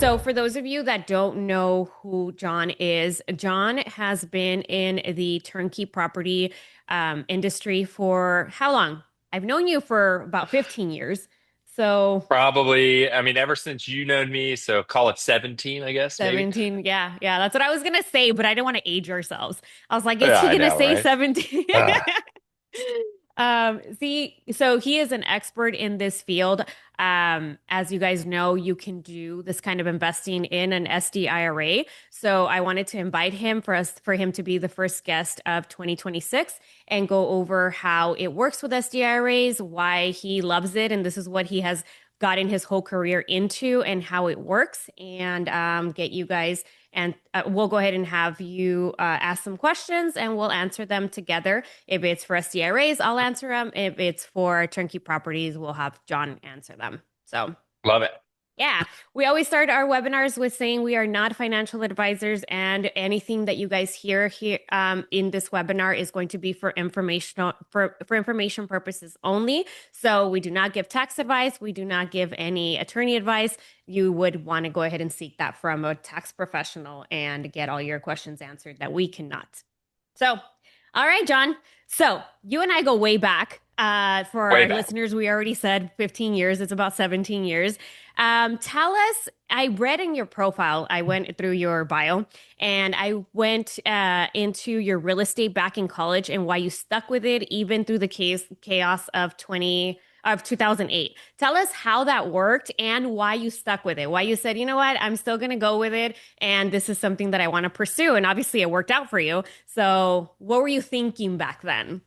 So, for those of you that don't know who John is, John has been in the turnkey property industry for how long? I've known you for about 15 years. So, Probably, I mean, ever since you known me, so call it 17, I guess, maybe. 17. Yeah, yeah, that's what I was going to say, but I didn't want to age ourselves. I was like, is Yeah, he I going to know, say right? 17? Uh, See, so he is an expert in this field. As you guys know, you can do this kind of investing in an SDIRA. So I wanted to invite him for him to be the first guest of 2026 and go over how it works with SDIRAs, why he loves it, and this is what he has gotten his whole career into and how it works, and get you guys and we'll go ahead and have you ask some questions and we'll answer them together. If it's for SDRAs, I'll answer them. If it's for turnkey properties, we'll have John answer them. So, love it. yeah, we always start our webinars with saying we are not financial advisors, and anything that you guys hear here in this webinar is going to be for informational for information purposes only. So we do not give tax advice. We do not give any attorney advice. You would want to go ahead and seek that from a tax professional and get all your questions answered that we cannot. So, all right, John. So you and I go way back. For Way our back. listeners, we already said 15 years. It's about 17 years. Tell us, I read in your profile, I went through your bio and I went into your real estate back in college and why you stuck with it even through the chaos of 2008. Tell us how that worked and why you stuck with it. Why you said, you know what, I'm still going to go with it and this is something that I want to pursue. And obviously it worked out for you. So, what were you thinking back then?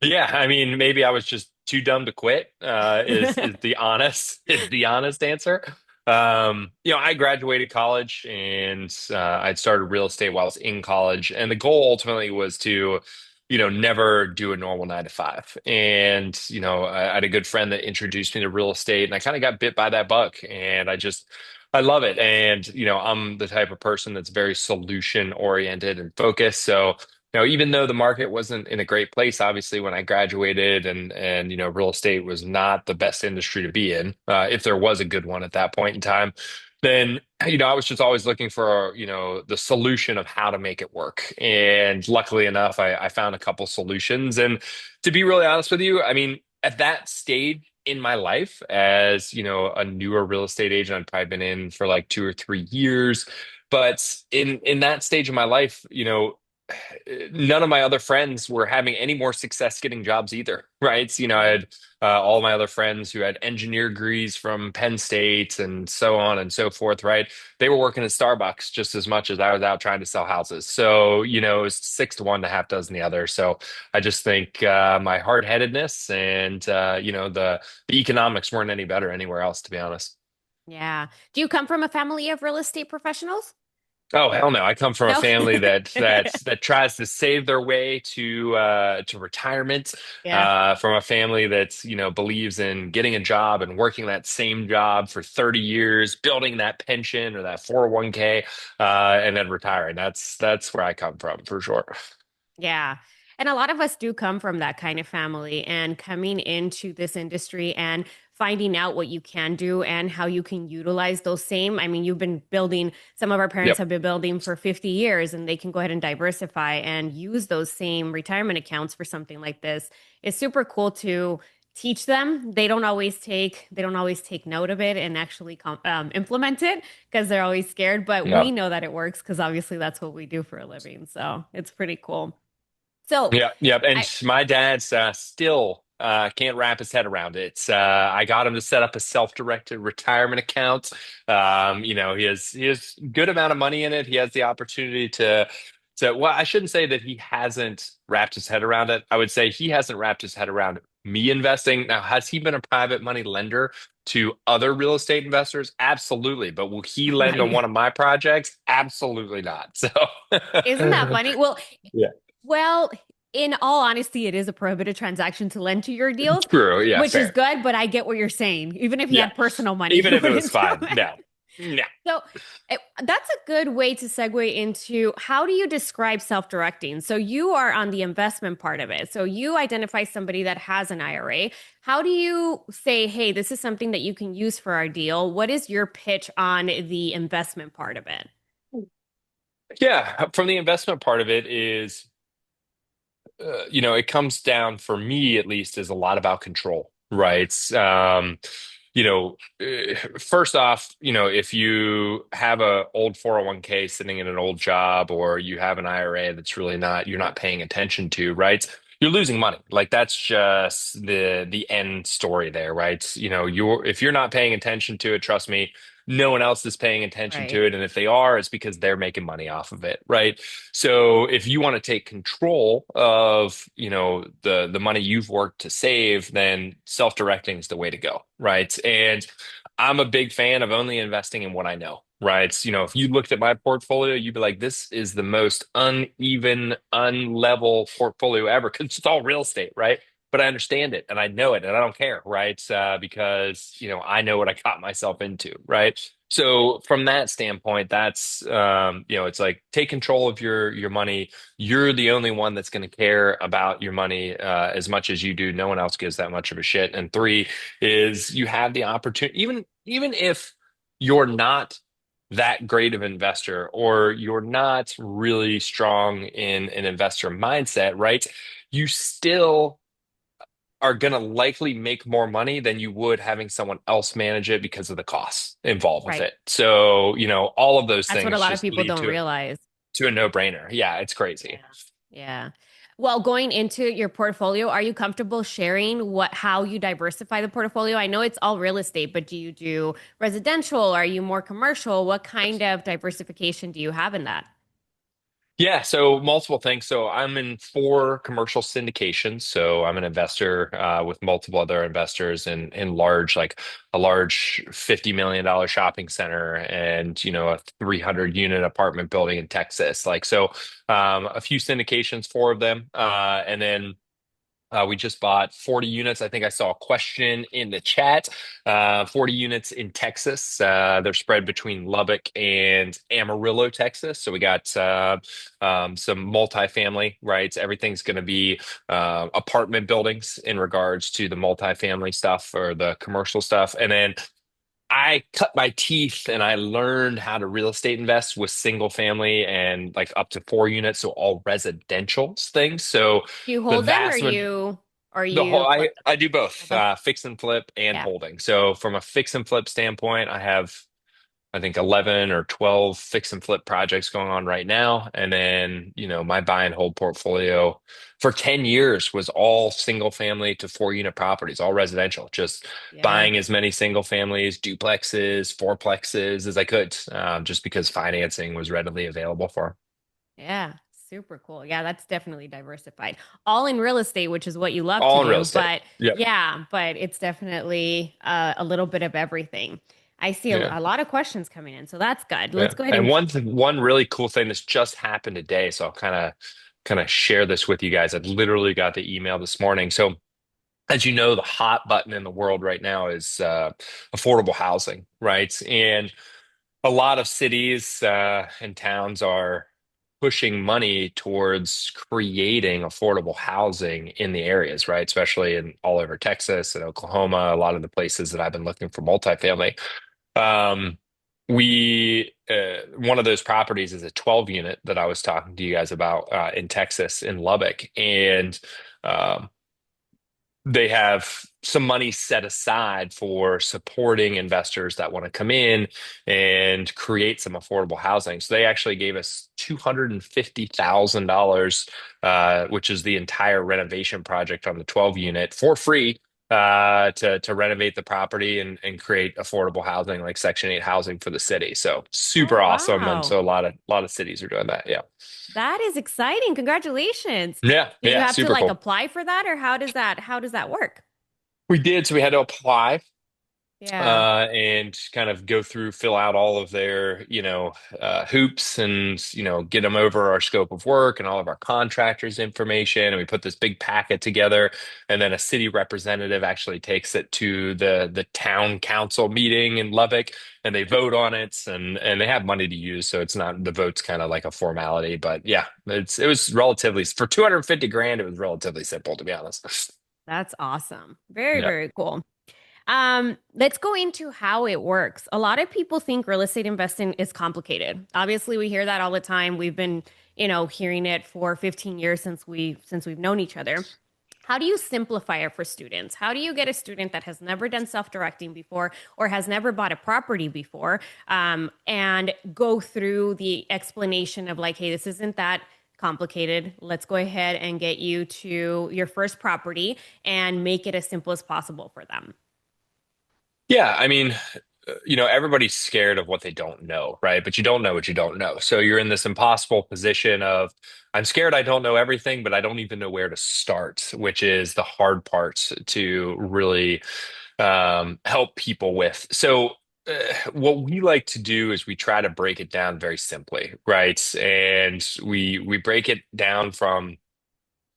Yeah, I mean, maybe I was just too dumb to quit, is the honest answer. I graduated college and I'd started real estate while I was in college, and the goal ultimately was to, never do a normal 9 to 5. And I had a good friend that introduced me to real estate, and I kind of got bit by that bug, and I love it. And I'm the type of person that's very solution oriented and focused. So even though the market wasn't in a great place, obviously, when I graduated, and real estate was not the best industry to be in, if there was a good one at that point in time, then I was just always looking for the solution of how to make it work. And luckily enough, I found a couple solutions. And to be really honest with you, I mean, at that stage in my life, as a newer real estate agent, I'd probably been in for like 2 or 3 years. But in that stage of my life, none of my other friends were having any more success getting jobs either, right? So, I had all my other friends who had engineer degrees from Penn State and so on and so forth, right? They were working at Starbucks just as much as I was out trying to sell houses. So, it was 6 to 1 to half dozen the other. So I just think my hard-headedness and, the economics weren't any better anywhere else, to be honest. Yeah. Do you come from a family of real estate professionals? Oh hell no! I come from a No. family that tries to save their way to retirement. Yeah. From a family that's believes in getting a job and working that same job for 30 years, building that pension or that 401(k), and then retiring. That's where I come from for sure. Yeah. And a lot of us do come from that kind of family, and coming into this industry and finding out what you can do and how you can utilize those same. I mean, you've been building, some of our parents Yep. have been building for 50 years and they can go ahead and diversify and use those same retirement accounts for something like this. It's super cool to teach them. They don't always take note of it and actually implement it because they're always scared, but we Yep. know that it works because obviously that's what we do for a living. So it's pretty cool. So Yep. Yep. And I, my dad's still can't wrap his head around it. I got him to set up a self-directed retirement account. He has good amount of money in it. He has the opportunity to well, I shouldn't say that he hasn't wrapped his head around it. I would say he hasn't wrapped his head around me investing. Now, has he been a private money lender to other real estate investors? Absolutely. But will he lend not on yet. one of my projects? Absolutely not. So Isn't that funny? Well, yeah. well, in all honesty, it is a prohibited transaction to lend to your deals, True. Yeah, which is fair. good, but I get what you're saying. Even if he Yeah. had personal money, Even he if it was wouldn't do fine. it. No. Yeah. So that's a good way to segue into how do you describe self-directing? So you are on the investment part of it. So you identify somebody that has an IRA. How do you say, hey, this is something that you can use for our deal? What is your pitch on the investment part of it? Yeah, from the investment part of it is it comes down for me at least is a lot about control, right? First off, if you have a old 401k sitting in an old job or you have an IRA that's really not, you're not paying attention to, right? You're losing money. Like that's just the end story there, right? If you're not paying attention to it, trust me, no one else is paying attention Right. to it. And if they are, it's because they're making money off of it, right? So if you want to take control of, the money you've worked to save, then self-directing is the way to go, right? And I'm a big fan of only investing in what I know, right? If you looked at my portfolio, you'd be like, this is the most uneven, unlevel portfolio ever because it's all real estate, right? But I understand it and I know it and I don't care, right? Because, I know what I got myself into, right? So from that standpoint, that's it's like take control of your money. You're the only one that's going to care about your money as much as you do. No one else gives that much of a shit. And three is you have the opportunity, even if you're not that great of investor or you're not really strong in an investor mindset, right? You still are going to likely make more money than you would having someone else manage it because of the costs involved with Right. it. So, all of those That's what a things lot of just people lead don't realize. to a no-brainer. Yeah, it's Yeah. crazy. Yeah. Well, going into your portfolio, are you comfortable sharing how you diversify the portfolio? I know it's all real estate, but do you do residential? Are you more commercial? What kind of diversification do you have in that? Yeah, so multiple things. So I'm in four commercial syndications. So I'm an investor with multiple other investors in like a large $50 million shopping center and a 300 unit apartment building in Texas. A few syndications, four of them, and then. We just bought 40 units. I think I saw a question in the chat. 40 units in Texas. They're spread between Lubbock and Amarillo, Texas. So we got some multifamily, right? Everything's going to be apartment buildings in regards to the multifamily stuff or the commercial stuff. And then I cut my teeth and I learned how to real estate invest with single family and like up to four units. So all residential things. So Do you the hold them or vast the whole you flip them? I do Hold both them? fix and flip and Yeah. holding. So from a fix and flip standpoint, I have I think 11 or 12 fix and flip projects going on right now. And then, my buy and hold portfolio for 10 years was all single family to four unit properties, all residential, just Yeah. buying as many single families, duplexes, fourplexes as I could, just because financing was readily available for Yeah. Super cool. Yeah, that's definitely diversified. All in real estate, which is what you love to all in real do, estate. but Yep. yeah, but it's definitely a little bit of everything. I see Yeah. a lot of questions coming in, so that's good. Let's Yeah. go ahead And and one really cool thing that's just happened today, so I'll kind of share this with you guys. I literally got the email this morning. So as you know, the hot button in the world right now is affordable housing, right? And a lot of cities and towns are pushing money towards creating affordable housing in the areas, right? Especially in all over Texas and Oklahoma, a lot of the places that I've been looking for multifamily. Um, one of those properties is a 12 unit that I was talking to you guys about in Texas in Lubbock, and um, they have some money set aside for supporting investors that want to come in and create some affordable housing. So they actually gave us $250,000, which is the entire renovation project on the 12 unit for free. To renovate the property and create affordable housing like Section 8 housing for the city. So Oh, super awesome. And wow. so a lot of cities are doing that. Yeah. That is exciting. Congratulations. Yeah. Do you Yeah. have to Super like cool. apply for that or how does that work? We did. So we had to apply. Yeah. and kind of go through, fill out all of their, hoops and, get them over our scope of work and all of our contractors' information. And we put this big packet together. And then a city representative actually takes it to the town council meeting in Lubbock and they vote on it and they have money to use. So it's not, the vote's kind of like a formality. But yeah, it was relatively, for 250 grand, it was relatively simple, to be honest. That's awesome. Very, Yeah. very cool. Let's go into how it works. A lot of people think real estate investing is complicated. Obviously, we hear that all the time. We've been, hearing it for 15 years since we've known each other. How do you simplify it for students? How do you get a student that has never done self-directing before or has never bought a property before, and go through the explanation of like, hey, this isn't that complicated. Let's go ahead and get you to your first property and make it as simple as possible for them. Yeah, I mean, everybody's scared of what they don't know, right? But you don't know what you don't know. So you're in this impossible position of, I'm scared I don't know everything, but I don't even know where to start, which is the hard part to really help people with. So what we like to do is we try to break it down very simply, right? And we break it down from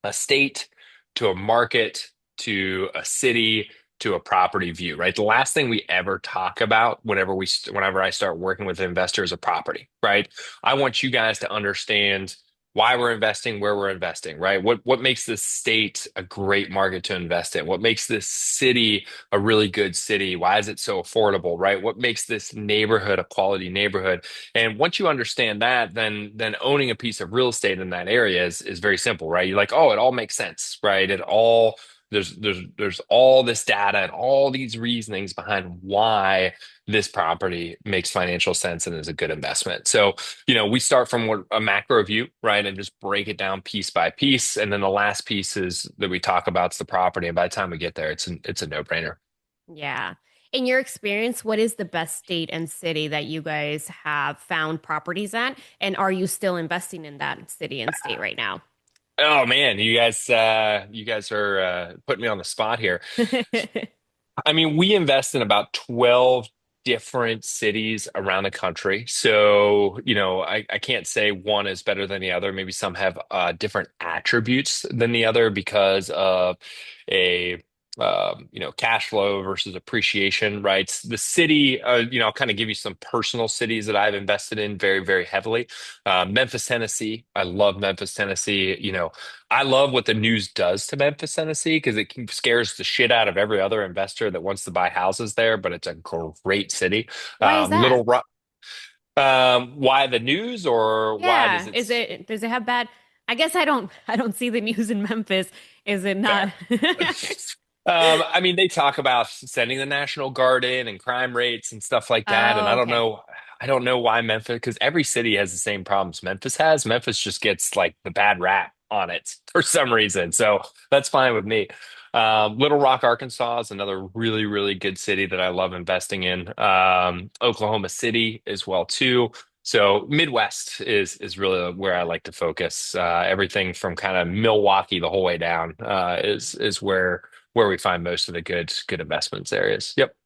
a state to a market to a city to a property view, right? The last thing we ever talk about whenever I start working with investors is a property, right? I want you guys to understand why we're investing, where we're investing, right? What makes this state a great market to invest in? What makes this city a really good city? Why is it so affordable, right? What makes this neighborhood a quality neighborhood? And once you understand that, then owning a piece of real estate in that area is very simple, right? You're like, oh, it all makes sense, right? It all there's all this data and all these reasonings behind why this property makes financial sense and is a good investment. So, we start from a macro view, right, and just break it down piece by piece, and then the last piece is that we talk about is the property. And by the time we get there, it's a no-brainer. Yeah. In your experience, what is the best state and city that you guys have found properties at? And are you still investing in that city and state right now? Oh man, you guys are putting me on the spot here. I mean, we invest in about 12 different cities around the country. So, I can't say one is better than the other. Maybe some have different attributes than the other because of a cash flow versus appreciation, right? The city, I'll kind of give you some personal cities that I've invested in very, very heavily. Memphis, Tennessee. I love Memphis, Tennessee. I love what the news does to Memphis, Tennessee, because it scares the shit out of every other investor that wants to buy houses there, but it's a great city. Why is that? Little Rock. Why the news, or why does Yeah. it? Does it have bad? I guess I don't see the news in Memphis. Is it not? Fair. I mean, they talk about sending the National Guard in and crime rates and stuff like that. And Oh, I don't okay. know, I don't know why Memphis, because every city has the same problems Memphis has. Memphis just gets like the bad rap on it for some reason. So that's fine with me. Little Rock, Arkansas is another really, really good city that I love investing in. Oklahoma City as well too. So Midwest is really where I like to focus. Everything from kind of Milwaukee the whole way down is where we find most of the good investments areas. Yep.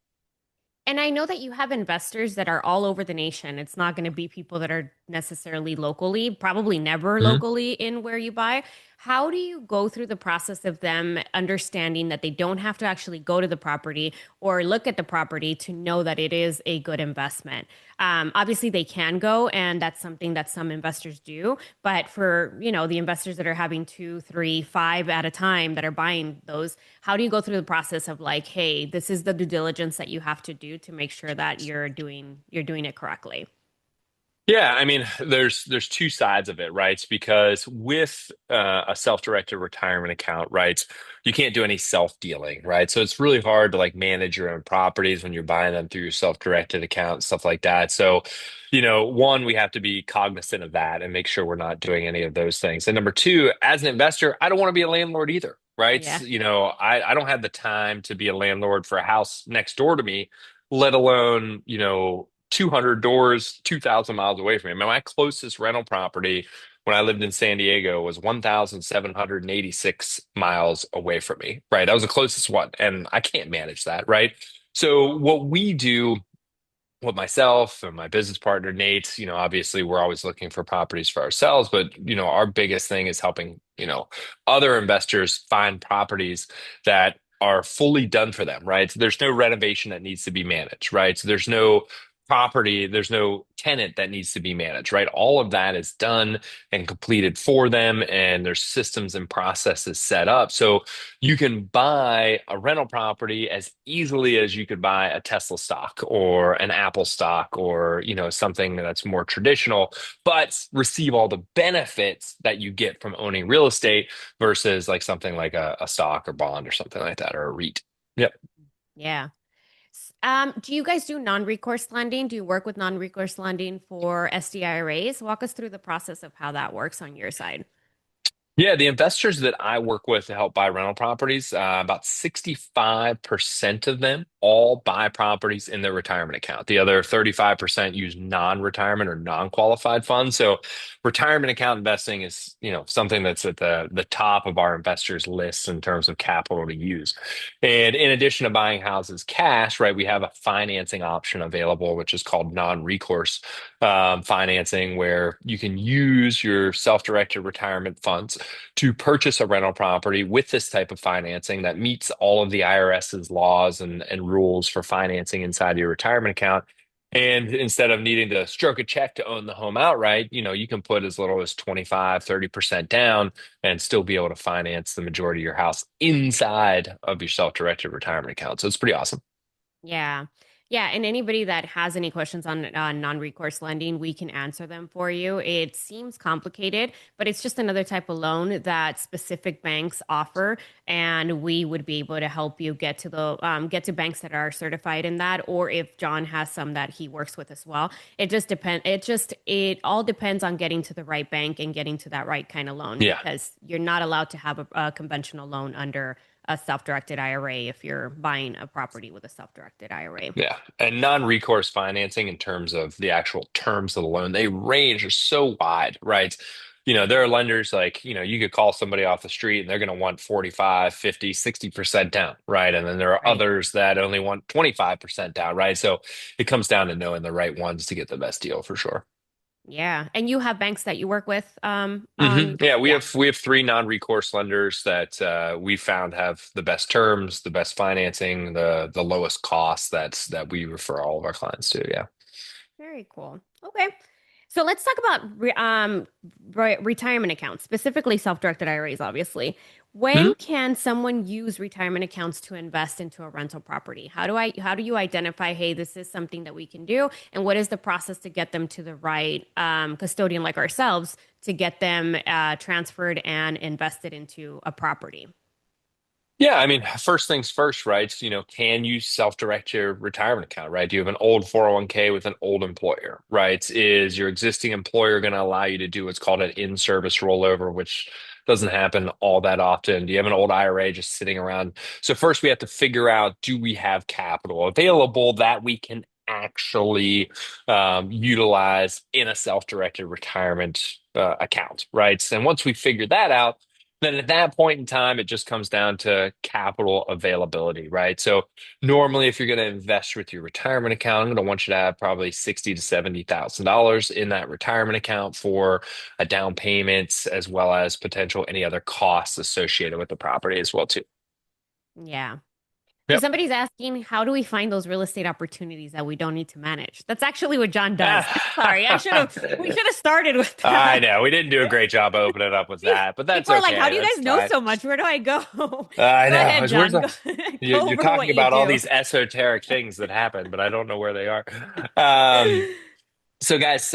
And I know that you have investors that are all over the nation. It's not going to be people that are necessarily locally, probably never Mhm. locally in where you buy. How do you go through the process of them understanding that they don't have to actually go to the property or look at the property to know that it is a good investment? Obviously, they can go, and that's something that some investors do. But for, the investors that are having two, three, five at a time that are buying those, how do you go through the process of like, hey, this is the due diligence that you have to do to make sure that you're doing it correctly? Yeah, I mean, there's two sides of it, right? Because with a self-directed retirement account, right, you can't do any self-dealing, right? So it's really hard to like manage your own properties when you're buying them through your self-directed account, stuff like that. So, one, we have to be cognizant of that and make sure we're not doing any of those things. And number two, as an investor, I don't want to be a landlord either, right? Yeah. I don't have the time to be a landlord for a house next door to me, let alone, 200 doors, 2,000 miles away from me. I mean, my closest rental property when I lived in San Diego was 1,786 miles away from me, right? That was the closest one. And I can't manage that, right? So what we do, what myself and my business partner Nate, obviously we're always looking for properties for ourselves, but our biggest thing is helping, other investors find properties that are fully done for them, right? So there's no renovation that needs to be managed, right? So there's no property, there's no tenant that needs to be managed, right? All of that is done and completed for them, and there's systems and processes set up. So you can buy a rental property as easily as you could buy a Tesla stock or an Apple stock or, something that's more traditional, but receive all the benefits that you get from owning real estate versus like something like a stock or bond or something like that or a REIT. Yep. Yeah. Do you guys do non-recourse lending? Do you work with non-recourse lending for SDIRAs? Walk us through the process of how that works on your side. Yeah, the investors that I work with to help buy rental properties, about 65% of them all buy properties in their retirement account. The other 35% use non-retirement or non-qualified funds. So retirement account investing is, something that's at the top of our investors list in terms of capital to use. And in addition to buying houses cash, right, we have a financing option available, which is called non-recourse financing, where you can use your self-directed retirement funds to purchase a rental property with this type of financing that meets all of the IRS's laws and rules for financing inside your retirement account. And instead of needing to stroke a check to own the home outright, you can put as little as 25, 30% down and still be able to finance the majority of your house inside of your self-directed retirement account. So it's pretty awesome. Yeah. Yeah. And anybody that has any questions on non-recourse lending, we can answer them for you. It seems complicated, but it's just another type of loan that specific banks offer, and we would be able to help you get to banks that are certified in that, or if John has some that he works with as well. It all depends on getting to the right bank and getting to that right kind of loan, Yeah. because you're not allowed to have a conventional loan under a self-directed IRA if you're buying a property with a self-directed IRA. Yeah. And non-recourse financing in terms of the actual terms of the loan, they range are so wide, right? There are lenders like, you could call somebody off the street and they're going to want 45, 50, 60% down, right? And then there are Right. others that only want 25% down, right? So it comes down to knowing the right ones to get the best deal for sure. Yeah. And you have banks that you work with on, Yeah, we yeah. have three non-recourse lenders that we found have the best terms, the best financing, the lowest costs that we refer all of our clients to. Yeah. Very cool. Okay. So let's talk about retirement accounts, specifically self-directed IRAs, obviously. When can someone use retirement accounts to invest into a rental property? How do you identify, hey, this is something that we can do? And what is the process to get them to the right custodian like ourselves to get them transferred and invested into a property? Yeah, I mean, first things first, right? Can you self-direct your retirement account, right? Do you have an old 401k with an old employer, right? Is your existing employer going to allow you to do what's called an in-service rollover, which doesn't happen all that often? Do you have an old IRA just sitting around? So first we have to figure out, do we have capital available that we can actually utilize in a self-directed retirement account, right? And once we figure that out, then at that point in time, it just comes down to capital availability, right? So normally, if you're going to invest with your retirement account, I'm going to want you to have probably 60 to $70,000 in that retirement account for a down payment, as well as potential any other costs associated with the property as well, too. Yeah. So Yep. somebody's asking, how do we find those real estate opportunities that we don't need to manage? That's actually what John does. I'm sorry. We should have started with I that. know we didn't do a great job opening it up with that, but that's People are like, how okay. do you That's guys know fine. so much? Where do I go? I Go know. ahead, Where's John. the Go, go you're over talking what you about all do. these esoteric things that happen, but I don't know where they are. Um, So, guys,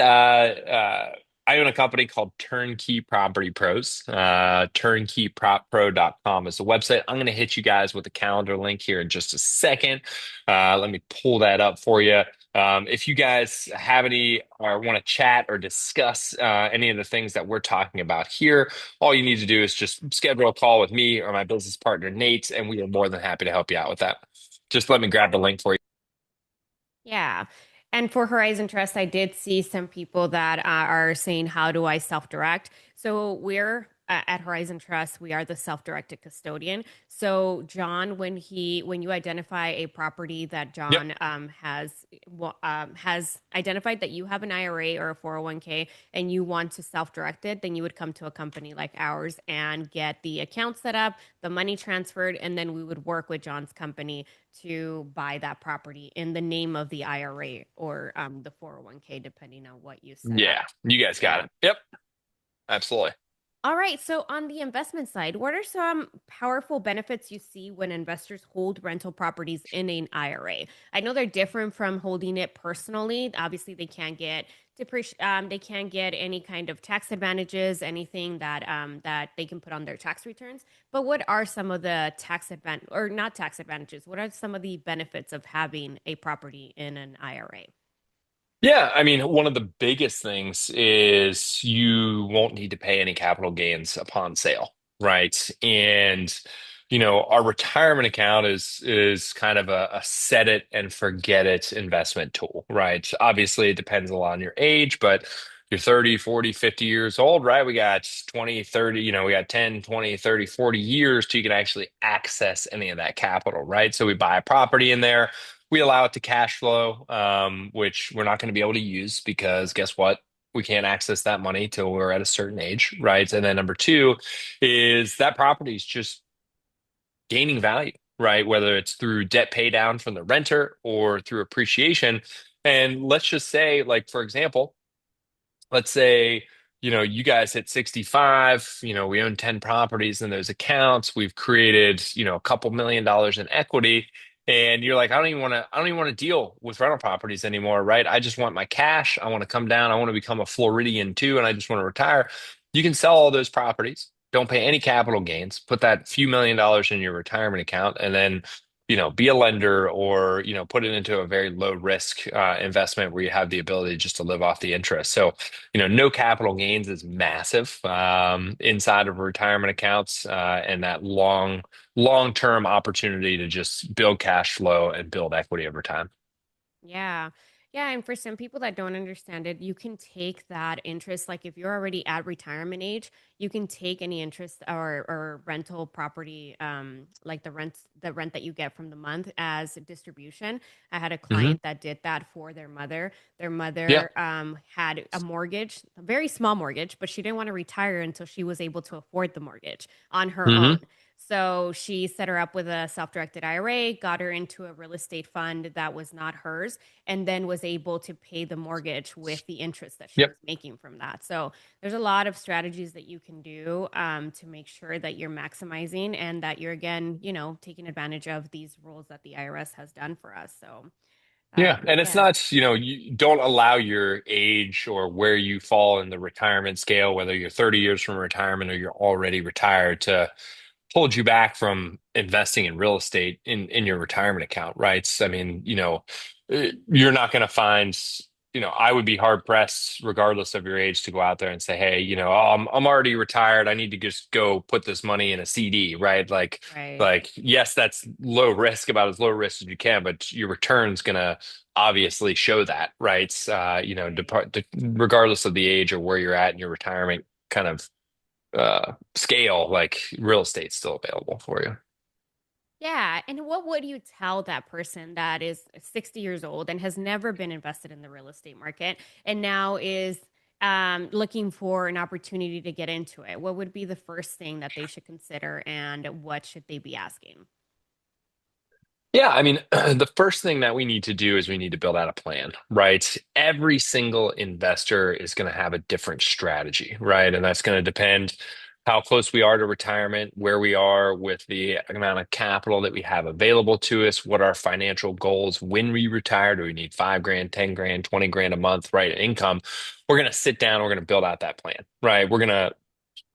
I own a company called Turnkey Property Pros. Turnkeyproppro.com is the website. I'm going to hit you guys with a calendar link here in just a second. Let me pull that up for you. If you guys have any or want to chat or discuss any of the things that we're talking about here, all you need to do is just schedule a call with me or my business partner, Nate, and we are more than happy to help you out with that. Just let me grab the link for you. Yeah. And for Horizon Trust, I did see some people that are saying, how do I self-direct? So at Horizon Trust, we are the self-directed custodian. So John, when you identify a property that Yep. John has identified that you have an IRA or a 401k and you want to self-direct it, then you would come to a company like ours and get the account set up, the money transferred, and then we would work with John's company to buy that property in the name of the IRA or the 401k, depending on what you set up. Yeah. You guys got Yeah. it. Yep. Absolutely. All right. So, on the investment side, what are some powerful benefits you see when investors hold rental properties in an IRA? I know they're different from holding it personally. Obviously, they can't get any kind of tax advantages, anything that they can put on their tax returns. But what are some of the tax advantage or not tax advantages? What are some of the benefits of having a property in an IRA? Yeah, I mean, one of the biggest things is you won't need to pay any capital gains upon sale, right? And our retirement account is kind of a set it and forget it investment tool, right? Obviously, it depends a lot on your age, but you're 30, 40, 50 years old, right? We got 20, 30, we got 10, 20, 30, 40 years till you can actually access any of that capital, right? So we buy a property in there, we allow it to cash flow, which we're not going to be able to use because guess what? We can't access that money till we're at a certain age, right? And then number two is that property is just gaining value, right? Whether it's through debt pay down from the renter or through appreciation. And let's just say, like, for example, let's say, you guys hit 65, we own 10 properties in those accounts. We've created, a couple $1 million in equity. And you're like, I don't even want to deal with rental properties anymore, right? I just want my cash. I want to come down. I want to become a Floridian too, and I just want to retire. You can sell all those properties. Don't pay any capital gains. Put that few $1 million in your retirement account, and then be a lender or, put it into a very low risk investment where you have the ability just to live off the interest. So, no capital gains is massive inside of retirement accounts and that long-term opportunity to just build cash flow and build equity over time. Yeah. Yeah. And for some people that don't understand it, you can take that interest. Like if you're already at retirement age, you can take any interest or rental property, like the rent that you get from the month as a distribution. I had a Hmm. client that did that for their mother. Their Yeah. mother had a mortgage, a very small mortgage, but she didn't want to retire until she was able to afford the mortgage on her own. Hmm. So she set her up with a self-directed IRA, got her into a real estate fund that was not hers, and then was able to pay the mortgage with the interest that she Yep. was making from that. So there's a lot of strategies that you can do to make sure that you're maximizing and that you're again, taking advantage of these rules that the IRS has done for us. So Yeah, and it's yeah, not, you don't allow your age or where you fall in the retirement scale, whether you're 30 years from retirement or you're already retired, to hold you back from investing in real estate in your retirement account, right? So, I mean, you're not going to find, I would be hard pressed, regardless of your age, to go out there and say, hey, oh, I'm already retired. I need to just go put this money in a CD, right? right. Like, yes, that's low risk, about as low risk as you can, but your return's going to obviously show that, right? Right. Regardless of the age or where you're at in your retirement kind of scale, like real estate's still available for you. Yeah. And what would you tell that person that is 60 years old and has never been invested in the real estate market and now is looking for an opportunity to get into it? What would be the first thing that they should consider and what should they be asking? Yeah, I mean, the first thing that we need to do is we need to build out a plan, right? Every single investor is going to have a different strategy, right? And that's going to depend how close we are to retirement, where we are with the amount of capital that we have available to us, what our financial goals when we retire. Do we need 5 grand, 10 grand, 20 grand a month, right? Income. We're going to sit down, we're going to build out that plan, right? We're going to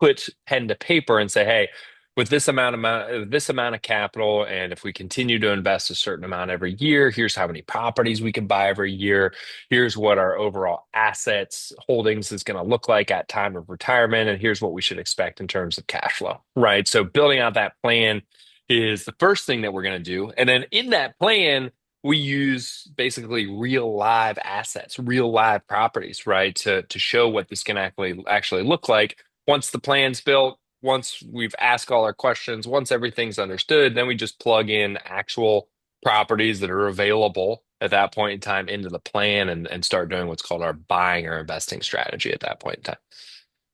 put pen to paper and say, hey, with this amount of capital, and if we continue to invest a certain amount every year, here's how many properties we can buy every year. Here's what our overall assets holdings is going to look like at time of retirement, and here's what we should expect in terms of cash flow. Right. So building out that plan is the first thing that we're going to do. And then in that plan, we use basically real live assets, real live properties, right, to show what this can actually look like once the plan's built. once we've asked all our questions, once everything's understood, then we just plug in actual properties that are available at that point in time into the plan and start doing what's called our buying or investing strategy at that point in time.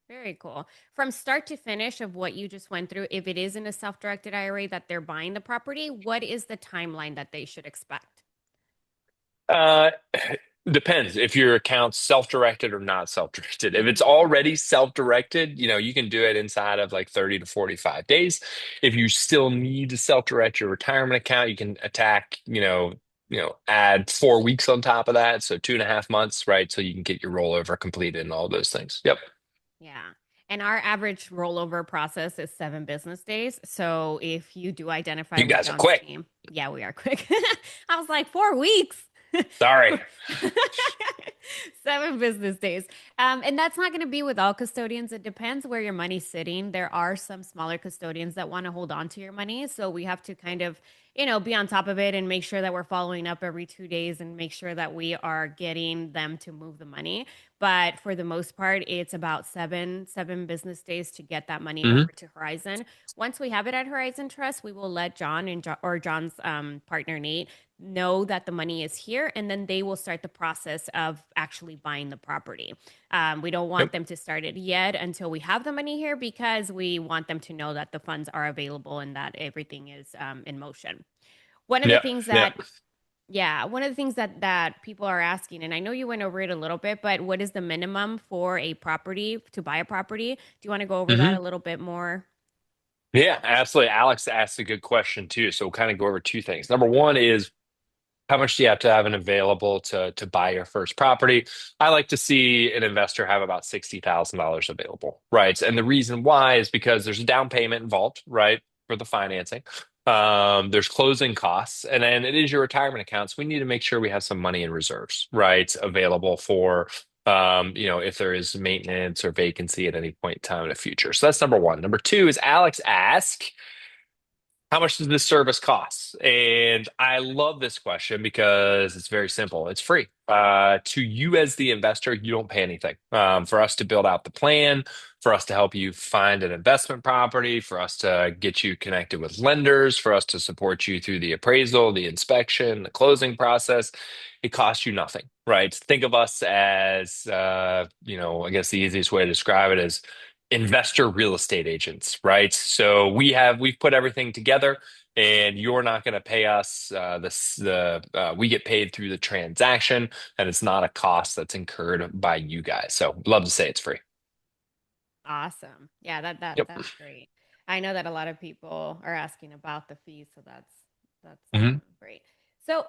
Very cool. From start to finish of what you just went through, if it is in a self-directed IRA that they're buying the property, what is the timeline that they should expect? Uh, Depends if your account's self-directed or not self-directed. If it's Hmm. already self-directed, you can do it inside of like 30 to 45 days. If you still need to self-direct your retirement account, you can add 4 weeks on top of that. So 2.5 months, right? So you can get your rollover completed and all those things. Yep. Yeah. And our average rollover process is 7 business days. So if you do identify You with guys are John's quick. team, yeah, we are quick. I was like, 4 weeks. Sorry. 7 business days. And that's not going to be with all custodians. It depends where your money's sitting. There are some smaller custodians that want to hold on to your money. So we have to kind of, be on top of it and make sure that we're following up every 2 days and make sure that we are getting them to move the money. But for the most part, it's about seven business days to get that money over Hmm. to Horizon. Once we have it at Horizon Trust, we will let John or John's partner Nate know that the money is here, and then they will start the process of actually buying the property. We don't want Yep. them to start it yet until we have the money here because we want them to know that the funds are available and that everything is in motion. One of the Yeah. things Yeah. that yeah, one of the things that people are asking, and I know you went over it a little bit, but what is the minimum for a property to buy a property? Do you want to go over that Hmm. a little bit more? Yeah, absolutely. Alex asked a good question too. So we'll kind of go over two things. Number one is how much do you have to have an available to buy your first property? I like to see an investor have about $60,000 available, right? And the reason why is because there's a down payment involved, right, for the financing. There's closing costs, and then it is your retirement accounts. We need to make sure we have some money in reserves, right, available for if there is maintenance or vacancy at any point in time in the future. So that's number one. Number two is Alex asked, how much does this service cost? And I love this question because it's very simple. It's free. To you as the investor, you don't pay anything. For us to build out the plan, for us to help you find an investment property, for us to get you connected with lenders, for us to support you through the appraisal, the inspection, the closing process, it costs you nothing, right? Think of us as, I guess the easiest way to describe it is investor real estate agents, right? So we've put everything together, and you're not going to pay us. We get paid through the transaction, and it's not a cost that's incurred by you guys. So love to say it's free. Awesome. Yeah, Yep. that's great. I know that a lot of people are asking about the fees, so that's Hmm. great. So,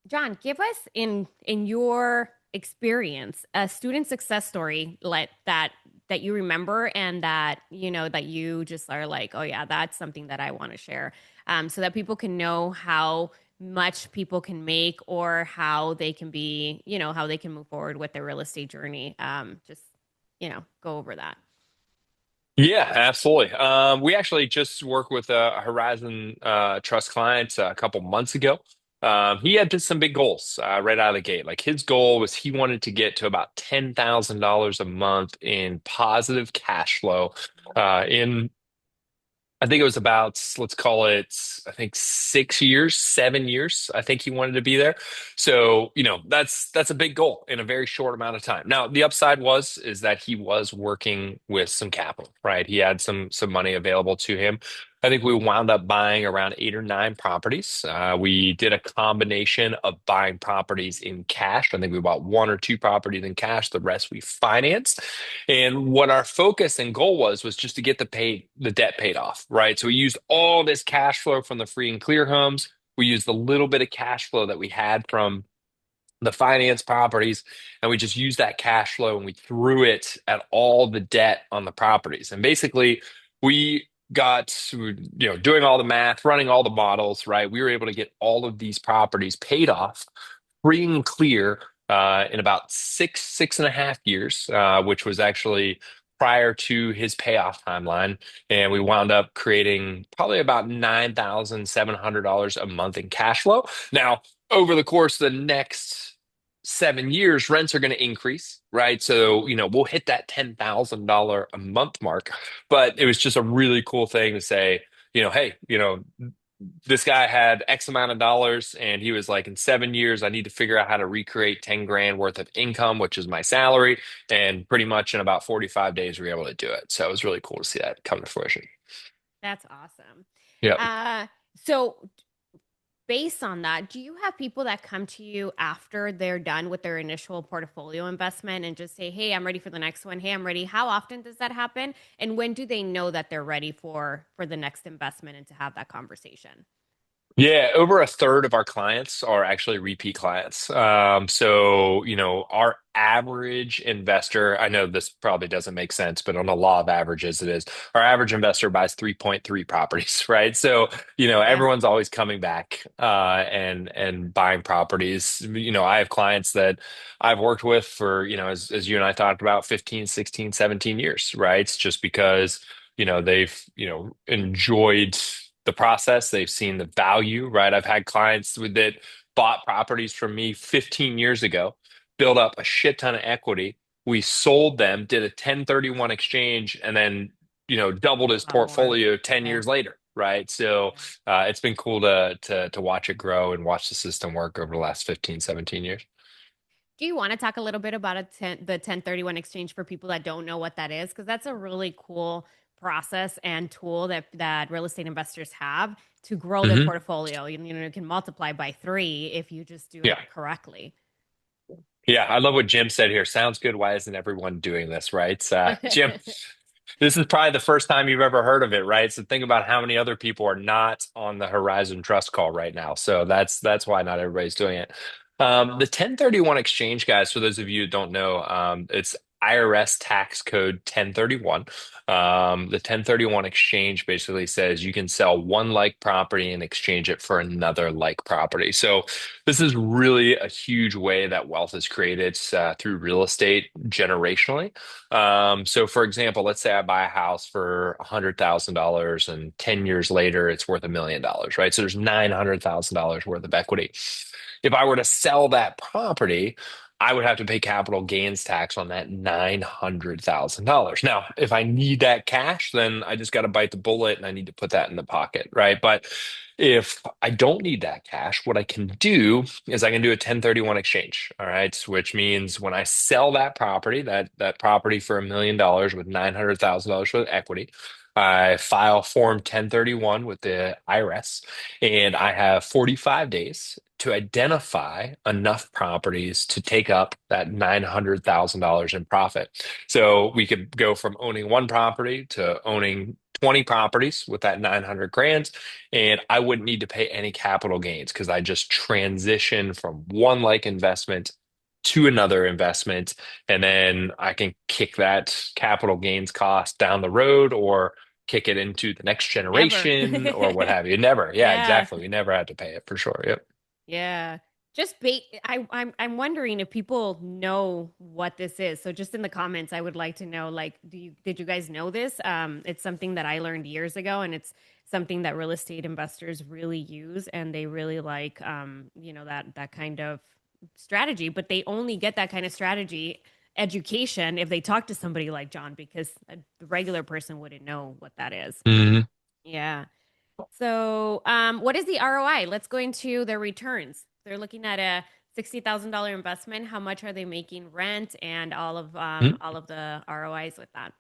John, give us in your experience a student success story like that you remember and that that you just are like, oh yeah, that's something that I want to share, so that people can know how much people can make or how they can be, how they can move forward with their real estate journey. Just go over that. Yeah, absolutely. We actually just worked with a Horizon Trust client a couple months ago. He had just some big goals right out of the gate. Like his goal was he wanted to get to about $10,000 a month in positive cash flow in I think it was about, let's call it, I think 6 years, 7 years. I think he wanted to be there. So, that's a big goal in a very short amount of time. Now, the upside is that he was working with some capital, right? He had some money available to him. I think we wound up buying around 8 or 9 properties. We did a combination of buying properties in cash. I think we bought 1 or 2 properties in cash. The rest we financed. And what our focus and goal was just to get the debt paid off, right? So we used all this cash flow from the free and clear homes. We used the little bit of cash flow that we had from the finance properties, and we just used that cash flow and we threw it at all the debt on the properties. And basically, we doing all the math, running all the models, right? We were able to get all of these properties paid off free and clear in about 6.5 years, which was actually prior to his payoff timeline. And we wound up creating probably about $9,700 a month in cash flow. Now, over the course of the next 7 years, rents are going to increase, right? So, we'll hit that $10,000 a month mark. But it was just a really cool thing to say, hey, this guy had X amount of dollars and he was like, in 7 years, I need to figure out how to recreate 10 grand worth of income, which is my salary. And pretty much in about 45 days, we were able to do it. So it was really cool to see that come to fruition. That's awesome. Yep. Uh, so based on that, do you have people that come to you after they're done with their initial portfolio investment and just say, "Hey, I'm ready for the next one. Hey, I'm ready." How often does that happen? And when do they know that they're ready for the next investment and to have that conversation? Yeah, over a third of our clients are actually repeat clients. So, our average investor, I know this probably doesn't make sense, but on the law of averages, it is. Our average investor buys 3.3 properties, right? So, Yeah. everyone's always coming back and buying properties. I have clients that I've worked with for, as you and I talked about, 15, 16, 17 years, right? It's just because they've enjoyed the process. They've seen the value, right? I've had clients that bought properties from me 15 years ago, built up a shit ton of equity. We sold them, did a 1031 exchange, and then doubled his A lot more. portfolio 10 Yeah. years later, right? So Yeah. it's been cool to watch it grow and watch the system work over the last 15, 17 years. Do you want to talk a little bit about the 1031 exchange for people that don't know what that is? Because that's a really cool process and tool that real estate investors have to grow their Hmm. portfolio. You can multiply by three if you just do it Yeah. correctly. Yeah, I love what Jim said here. Sounds good. Why isn't everyone doing this, right? Jim, this is probably the first time you've ever heard of it, right? So think about how many other people are not on the Horizon Trust call right now. So that's why not everybody's doing it. The 1031 exchange, guys, for those of you who don't know, it's IRS tax code 1031. The 1031 exchange basically says you can sell one like property and exchange it for another like property. So this is really a huge way that wealth is created through real estate generationally. So for example, let's say I buy a house for $100,000 and 10 years later it's worth $1 million, right? So there's $900,000 worth of equity. If I were to sell that property, I would have to pay capital gains tax on that $900,000. Now, if I need that cash, then I just got to bite the bullet and I need to put that in the pocket, right? But if I don't need that cash, what I can do is I can do a 1031 exchange, all right? Which means when I sell that property, that property for $1 million with $900,000 worth of equity, I file Form 1031 with the IRS, and I have 45 days to identify enough properties to take up that $900,000 in profit. So we could go from owning one property to owning 20 properties with that 900 grand, and I wouldn't need to pay any capital gains because I just transition from one like investment to another investment, and then I can kick that capital gains cost down the road or kick it into the next Never. generation or what have you. Never. Yeah, Yeah. exactly. We never had to pay it for sure. Yep. Yeah. Just bait. I'm wondering if people know what this is. So just in the comments, I would like to know, like, did you guys know this? It's something that I learned years ago, and it's something that real estate investors really use, and they really like, that kind of strategy. But they only get that kind of strategy education if they talk to somebody like John, because the regular person wouldn't know what that is. Hmm. Yeah. So, what is the ROI? Let's go into their returns. They're looking at a $60,000 investment. How much are they making rent and all of the ROIs with that?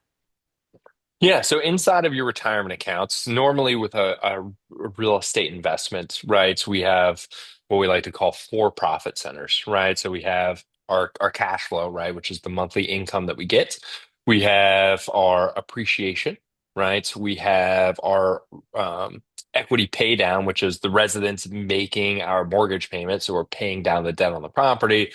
Yeah, so inside of your retirement accounts, normally with a real estate investment, right, we have what we like to call for profit centers, right? So we have our cash flow, right, which is the monthly income that we get. We have our appreciation, right? We have our equity pay down, which is the residents making our mortgage payment. So we're paying down the debt on the property.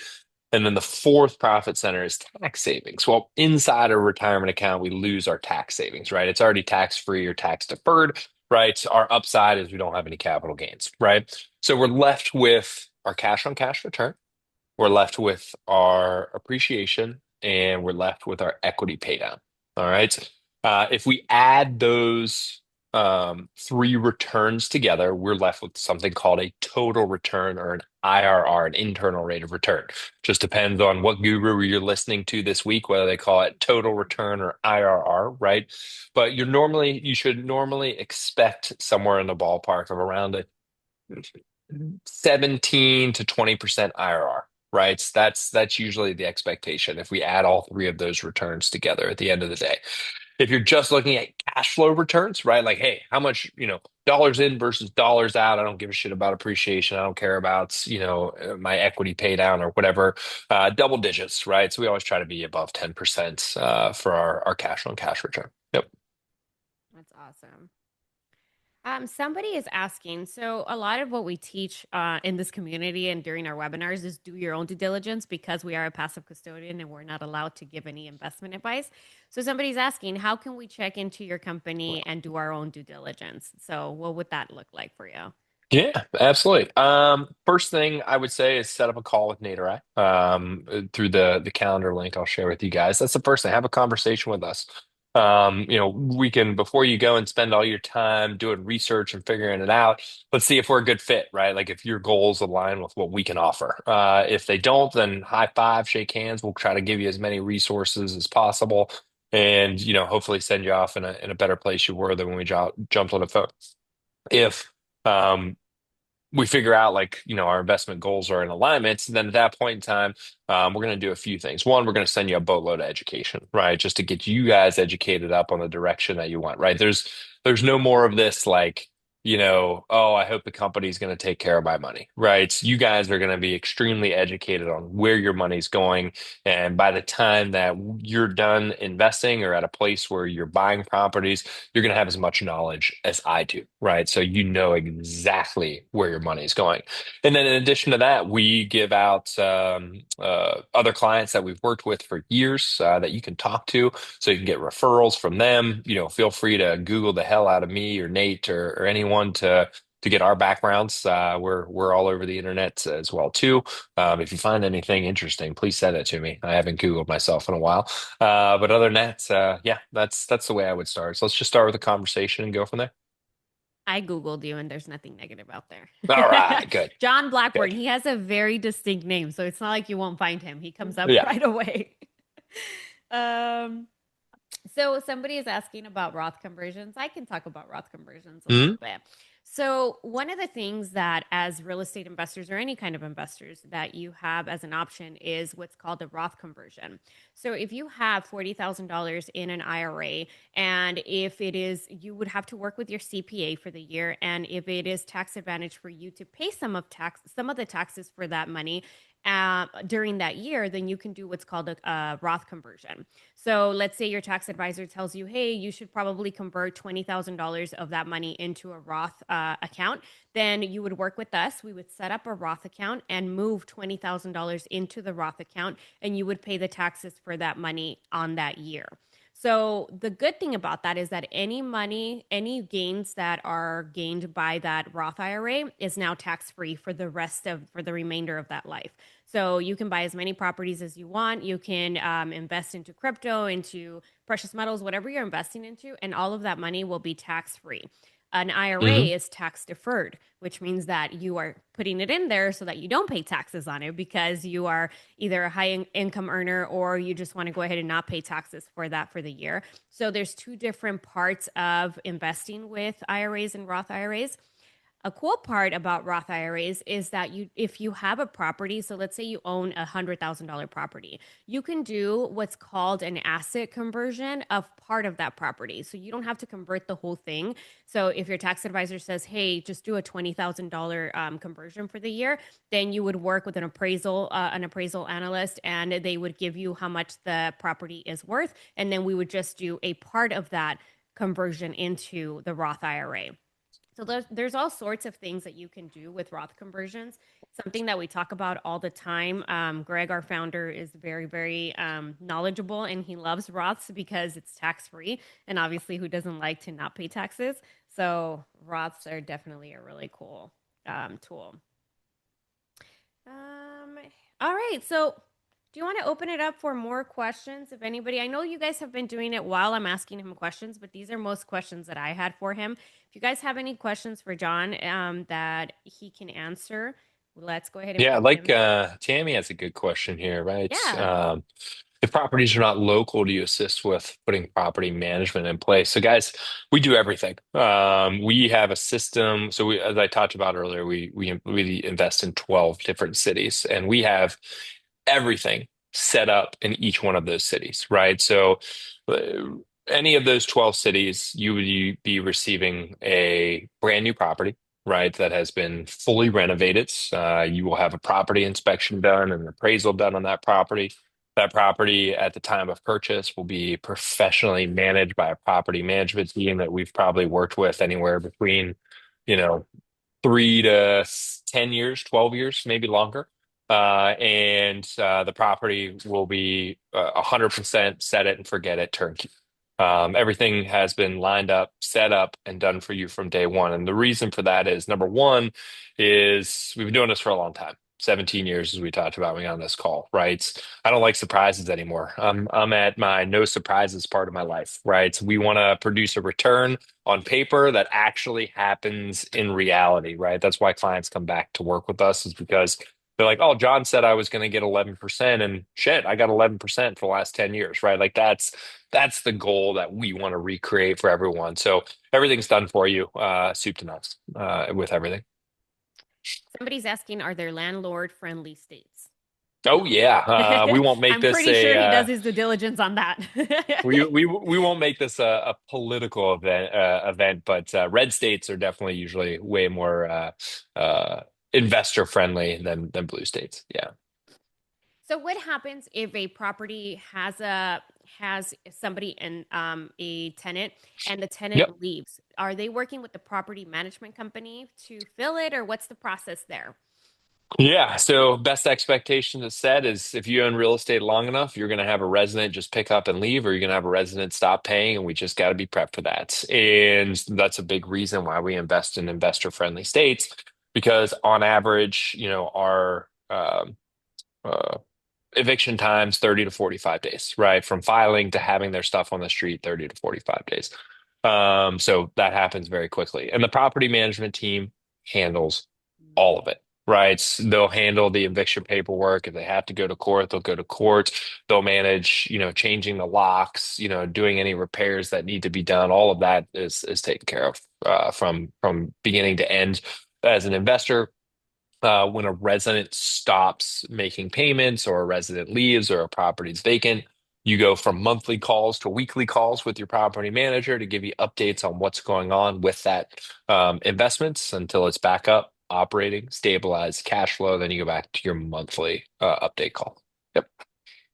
And then the fourth profit center is tax savings. Well, inside a retirement account, we lose our tax savings, right? It's already tax free or tax deferred, right? Our upside is we don't have any capital gains, right? So we're left with our cash on cash return, we're left with our appreciation, and we're left with our equity pay down. All right. If we add those three returns together, we're left with something called a total return or an IRR, an internal rate of return. Just depends on what guru you're listening to this week, whether they call it total return or IRR, right? But you should normally expect somewhere in the ballpark of around a 17 to 20% IRR, right? So that's usually the expectation if we add all three of those returns together at the end of the day. If you're just looking at cash flow returns, right? Like, hey, how much, dollars in versus dollars out. I don't give a shit about appreciation. I don't care about, my equity pay down or whatever. Double digits, right? So we always try to be above 10% for our cash on cash return. Yep. That's awesome. Somebody is asking, so a lot of what we teach in this community and during our webinars is do your own due diligence because we are a passive custodian and we're not allowed to give any investment advice. So somebody's asking, how can we check into your company and do our own due diligence? So what would that look like for you? Yeah, absolutely. First thing I would say is set up a call with Nate or through the calendar link I'll share with you guys. That's the first thing. Have a conversation with us. We can before you go and spend all your time doing research and figuring it out. Let's see if we're a good fit, right? Like if your goals align with what we can offer. If they don't, then high five, shake hands. We'll try to give you as many resources as possible, and hopefully send you off in a better place you were than when we jumped on the phone. If um, we figure out like our investment goals are in alignment, then at that point in time we're going to do a few things. One, we're going to send you a boatload of education, right, just to get you guys educated up on the direction that you want, right? There's no more of this like oh, I hope the company's going to take care of my money, right? You guys are going to be extremely educated on where your money's going, and by the time that you're done investing or at a place where you're buying properties, you're going to have as much knowledge as I do, right? So you know exactly where your money is going. And then in addition to that, we give out other clients that we've worked with for years that you can talk to, so you can get referrals from them. Feel free to Google the hell out of me or Nate or anyone to get our backgrounds. We're all over the internet as well too. If you find anything interesting, please send it to me. I haven't Googled myself in a while. But other than that, yeah, that's the way I would start. So let's just start with a conversation and go from there. I Googled you and there's nothing negative out All there. right, good, John Blackburn, good. he has a very distinct name, so it's not like you won't find him. He comes up Yeah. right away. Um, So somebody is asking about Roth conversions. I can talk about Roth conversions a little Mhm. bit. So one of the things that as real estate investors or any kind of investors that you have as an option is what's called a Roth conversion. So if you have $40,000 in an IRA and if it is you would have to work with your CPA for the year, and if it is tax advantage for you to pay some of the taxes for that money during that year, then you can do what's called a Roth conversion. So let's say your tax advisor tells you, hey, you should probably convert $20,000 of that money into a Roth account. Then you would work with us. We would set up a Roth account and move $20,000 into the Roth account, and you would pay the taxes for that money on that year. So the good thing about that is that any money, any gains that are gained by that Roth IRA is now tax free for the remainder of that life. So you can buy as many properties as you want. You can invest into crypto, into precious metals, whatever you're investing into, and all of that money will be tax free. An Hmm. IRA is tax deferred, which means that you are putting it in there so that you don't pay taxes on it because you are either a income earner or you just want to go ahead and not pay taxes for that for the year. So there's two different parts of investing with IRAs and Roth IRAs. A cool part about Roth IRAs is that if you have a property, so let's say you own $100,000 property, you can do what's called an asset conversion of part of that property. So you don't have to convert the whole thing. So if your tax advisor says, hey, just do a $20,000 conversion for the year, then you would work with an appraisal analyst, and they would give you how much the property is worth. And then we would just do a part of that conversion into the Roth IRA. So there's all sorts of things that you can do with Roth conversions. Something that we talk about all the time. Greg, our founder, is very, very knowledgeable, and he loves Roths because it's tax free. And obviously, who doesn't like to not pay taxes? So Roths are definitely a really cool tool. Um, all right. So Do you want to open it up for more questions? If anybody, I know you guys have been doing it while I'm asking him questions, but these are most questions that I had for him. If you guys have any questions for John that he can answer, let's go ahead and Yeah, put like him. Tammy has a good question here, right? Yeah. If properties are not local, do you assist with putting property management in place? So, guys, we do everything. We have a system. So, as I talked about earlier, we invest in 12 different cities, and we have everything set up in each one of those cities, right? So, uh, any of those 12 cities, you would be receiving a brand new property, right, that has been fully renovated. You will have a property inspection done and an appraisal done on that property. That property at the time of purchase will be professionally managed by a property management team that we've probably worked with anywhere between, you know, 3 to 10 years, 12 years, maybe longer. And the property will be 100% set it and forget it turnkey. Everything has been lined up, set up, and done for you from day one. And the reason for that is number one is we've been doing this for a long time. 17 years, as we talked about on this call, right? I don't like surprises anymore. I'm at my no surprises part of my life, right? We want to produce a return on paper that actually happens in reality, right? That's why clients come back to work with us is because they're like, oh, John said I was going to get 11% and shit, I got 11% for the last 10 years, right? Like that's the goal that we want to recreate for everyone. So everything's done for you, soup to nuts, with everything. Somebody's asking, are there landlord-friendly states? Oh yeah, we won't make I'm this pretty sure he does a his due diligence on that. we won't make this a political event, but red states are definitely usually way more investor friendly than blue states. Yeah. So what happens if a property has somebody in a tenant and the Yep. tenant leaves? Are they working with the property management company to fill it, or what's the process there? Yeah, so best expectation to set is if you own real estate long enough, you're going to have a resident just pick up and leave, or you're going to have a resident stop paying, and we just got to be prepped for that. And that's a big reason why we invest in investor-friendly states, because on average, our eviction times 30 to 45 days, right? From filing to having their stuff on the street, 30 to 45 days. So that happens very quickly. And the property management team handles all of it, right? They'll handle the eviction paperwork. If they have to go to court, they'll go to court. They'll manage, changing the locks, doing any repairs that need to be done. All of that is taken care of from beginning to end. As an investor, when a resident stops making payments or a resident leaves or a property is vacant, you go from monthly calls to weekly calls with your property manager to give you updates on what's going on with that investments until it's back up, operating, stabilized, cash flow. Then you go back to your monthly update call. Yep.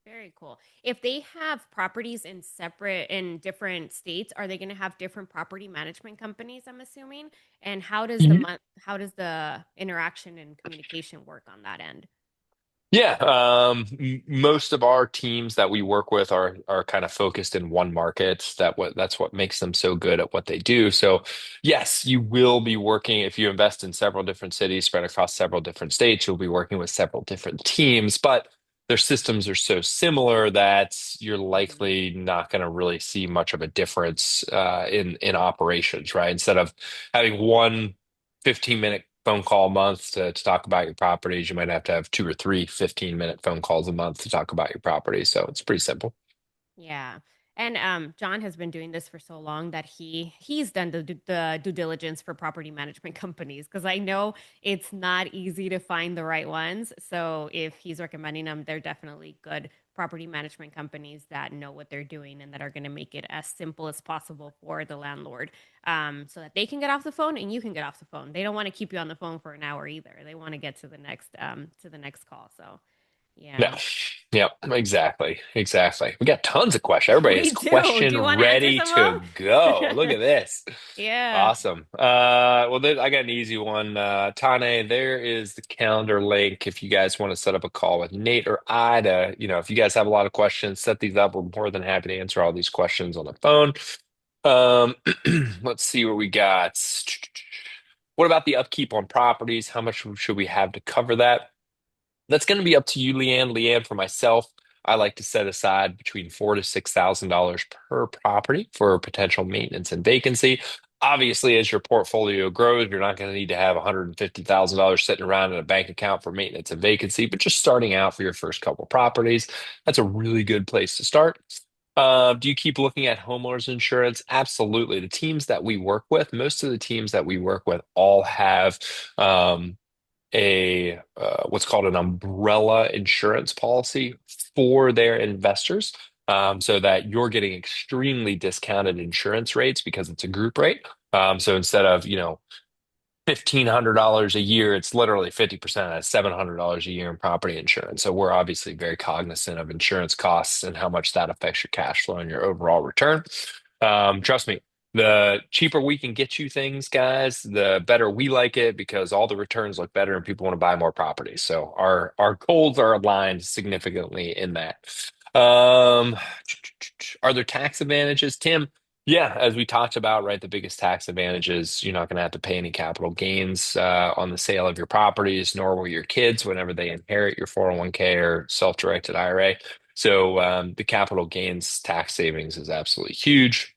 Very cool. If they have properties in different states, are they going to have different property management companies, I'm assuming? And how does the interaction and communication work on that end? Yeah, most of our teams that we work with are kind of focused in one market. That's what makes them so good at what they do. So, yes, you will be working if you invest in several different cities spread across several different states. You'll be working with several different teams, but their systems are so similar that you're Mhm. likely not going to really see much of a difference in operations, right? Instead of having one 15-minute phone call a month to talk about your properties. You might have to have two or three 15-minute phone calls a month to talk about your property. So it's pretty simple. Yeah. And John has been doing this for so long that he's done the due diligence for property management companies because I know it's not easy to find the right ones. So if he's recommending them, they're definitely good property management companies that know what they're doing and that are going to make it as simple as possible for the landlord, so that they can get off the phone and you can get off the phone. They don't want to keep you on the phone for an hour either. They want to get to the next call. So yeah. Yeah. Yep. Exactly. Exactly. We got tons of questions. Everybody We is do. Do question you want to answer ready some to of go. Look them? at this. Yeah. Awesome. Well, I got an easy one. Tane, there is the calendar link if you guys want to set up a call with Nate or I to, if you guys have a lot of questions, set these up. We're more than happy to answer all these questions on the phone. Um, let's see what we got. What about the upkeep on properties? How much should we have to cover that? That's going to be up to you, Leanne. Leanne, for myself, I like to set aside between $4,000 to $6,000 per property for potential maintenance and vacancy. Obviously, as your portfolio grows, you're not going to need to have $150,000 sitting around in a bank account for maintenance and vacancy, but just starting out for your first couple properties, that's a really good place to start. Do you keep looking at homeowners insurance? Absolutely. The teams that we work with, most of the teams that we work with all have a what's called an umbrella insurance policy for their investors, so that you're getting extremely discounted insurance rates because it's a group rate. So instead of, $1,500 a year, it's literally 50%. That's $700 a year in property insurance. So we're obviously very cognizant of insurance costs and how much that affects your cash flow and your overall return. Trust me, the cheaper we can get you things, guys, the better we like it because all the returns look better and people want to buy more properties. So our goals are aligned significantly in that. Um, are there tax advantages, Tim? Yeah, as we talked about, right, the biggest tax advantage is you're not going to have to pay any capital gains on the sale of your properties, nor will your kids whenever they inherit your 401k or self-directed IRA. So the capital gains tax savings is absolutely huge.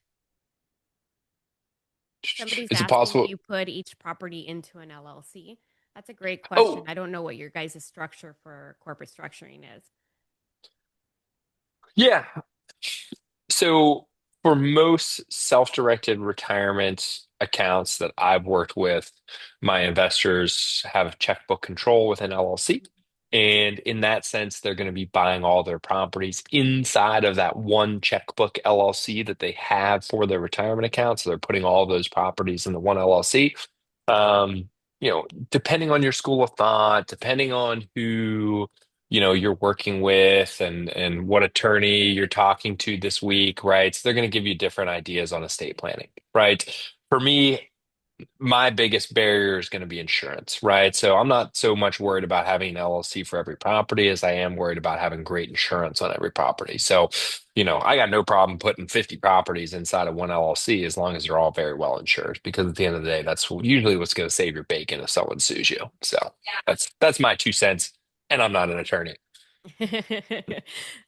Somebody's Is it asking, do possible? you put each property into an LLC? That's a great question. Oh, I don't know what your guys' structure for corporate structuring is. yeah. So for most self-directed retirement accounts that I've worked with, my investors have checkbook control with an LLC. And in that sense, they're going to be buying all their properties inside of that one checkbook LLC that they have for their retirement account. So they're putting all those properties in the one LLC. Um, Depending on your school of thought, depending on who you're working with and what attorney you're talking to this week, right? So they're going to give you different ideas on estate planning, right? For me, my biggest barrier is going to be insurance, right? So I'm not so much worried about having an LLC for every property as I am worried about having great insurance on every property. So, I got no problem putting 50 properties inside of one LLC as long as they're all very well insured, because at the end of the day, that's usually what's going to save your bacon if someone sues you. So that's my 2 cents, and I'm not an attorney.